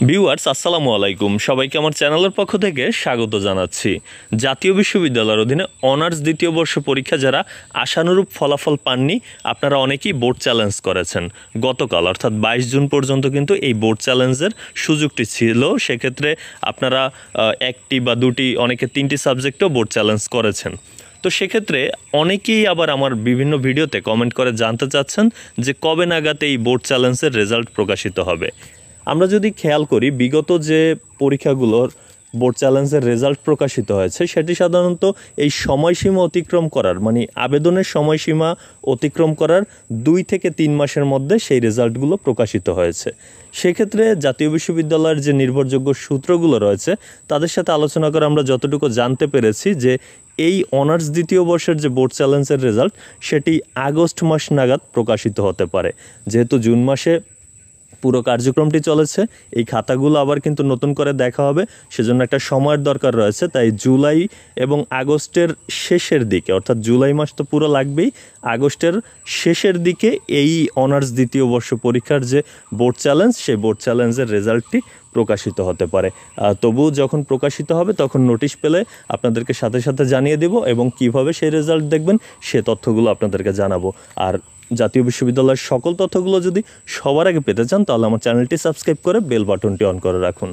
Viewers আসসালামু আলাইকুম, সবাইকে আমার চ্যানেলের পক্ষ থেকে স্বাগত জানাচ্ছি। জাতীয় বিশ্ববিদ্যালয়ের অধীনে অনার্স দ্বিতীয় বর্ষ পরীক্ষা যারা আশানুরূপ ফলাফল পাননি, আপনারা অনেকেই বোর্ড চ্যালেঞ্জ করেছেন। গতকাল অর্থাৎ 22 জুন পর্যন্ত কিন্তু এই বোর্ড চ্যালেঞ্জের সুযোগটি ছিল। সেক্ষেত্রে আপনারা একটি বা দুটি, অনেকে 3টি সাবজেক্টেও বোর্ড চ্যালেঞ্জ করেছেন। তো সেক্ষেত্রে অনেকেই আবার আমার বিভিন্ন ভিডিওতে কমেন্ট করে জানতে চাচ্ছেন যে কবে নাগাদ এই বোর্ড চ্যালেঞ্জের রেজাল্ট প্রকাশিত হবে। আমরা যদি খেয়াল করি, বিগত যে পরীক্ষাগুলোর বোর্ড চ্যালেঞ্জের রেজাল্ট প্রকাশিত হয়েছে সেটি সাধারণত এই সময়সীমা অতিক্রম করার, মানে আবেদনের সময়সীমা অতিক্রম করার 2 থেকে 3 মাসের মধ্যে সেই রেজাল্টগুলো প্রকাশিত হয়েছে। সেক্ষেত্রে জাতীয় বিশ্ববিদ্যালয়ের যে নির্ভরযোগ্য সূত্রগুলো রয়েছে তাদের সাথে আলোচনা করে আমরা যতটুকু জানতে পেরেছি যে এই অনার্স দ্বিতীয় বর্ষের যে বোর্ড চ্যালেঞ্জের রেজাল্ট সেটি আগস্ট মাস নাগাদ প্রকাশিত হতে পারে। যেহেতু জুন মাসে পুরো কার্যক্রমটি চলেছে, এই খাতাগুলো আবার কিন্তু নতুন করে দেখা হবে, সেজন্য একটা সময়ের দরকার রয়েছে। তাই জুলাই এবং আগস্টের শেষের দিকে, অর্থাৎ জুলাই মাস তো পুরো লাগবেই, আগস্টের শেষের দিকে এই অনার্স দ্বিতীয় বর্ষ পরীক্ষার যে বোর্ড চ্যালেঞ্জ, সেই বোর্ড চ্যালেঞ্জের রেজাল্টটি প্রকাশিত হতে পারে। তবু যখন প্রকাশিত হবে তখন নোটিশ পেলে আপনাদেরকে সাথে সাথে জানিয়ে দেব, এবং কিভাবে সেই রেজাল্ট দেখবেন সে তথ্যগুলো আপনাদেরকে জানাবো। আর জাতীয় বিশ্ববিদ্যালয়ের সকল তথ্যগুলো যদি সবার আগে পেতে চান তাহলে আমার চ্যানেলটি সাবস্ক্রাইব করে বেল বাটনটি অন করে রাখুন।